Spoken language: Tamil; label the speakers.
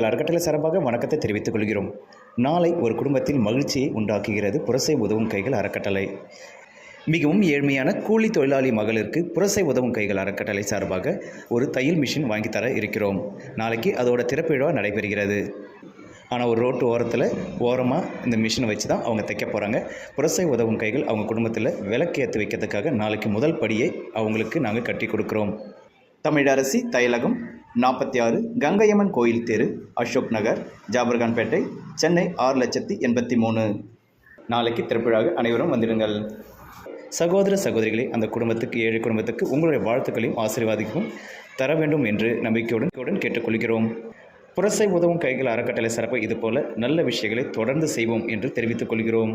Speaker 1: கைகள் அறக்கட்டளை சார்பாக வணக்கத்தை தெரிவித்துக் கொள்கிறோம். நாளை ஒரு குடும்பத்தில் மகிழ்ச்சியை உண்டாக்குகிறது புரசை உதவும் கைகள் அறக்கட்டளை. மிகவும் ஏழ்மையான கூலி தொழிலாளி மகளிருக்கு புரசை உதவும் கைகள் அறக்கட்டளை சார்பாக ஒரு தையல் மிஷின் வாங்கித்தர இருக்கிறோம். நாளைக்கு அதோட திறப்பு விழா நடைபெறுகிறது. ஆனால் ஒரு ரோட்டு ஓரமாக இந்த மிஷினை வச்சு தான் அவங்க தைக்க போகிறாங்க. புரசை உதவும் கைகள் அவங்க குடும்பத்தில் விளக்கு ஏற்றி வைக்கிறதுக்காக நாளைக்கு முதல் படியை அவங்களுக்கு நாங்கள் கட்டி கொடுக்குறோம். தமிழரசி தையலகம் 46 கங்கையம்மன் கோயில் தெரு, அசோக் நகர், ஜாபர்கான்பேட்டை, சென்னை 6,83,000. நாளைக்கு திறப்புழாக அனைவரும் வந்துடுங்கள். சகோதர சகோதரிகளை அந்த குடும்பத்துக்கு, ஏழை குடும்பத்துக்கு உங்களுடைய வாழ்த்துக்களையும் ஆசீர்வாதிக்கும் தர வேண்டும் என்று நம்பிக்கையுடன் கேட்டுக்கொள்கிறோம். புரசை உதவும் கைகள் அறக்கட்டளை சார்பாக இதுபோல நல்ல விஷயங்களை தொடர்ந்து செய்வோம் என்று தெரிவித்துக் கொள்கிறோம்.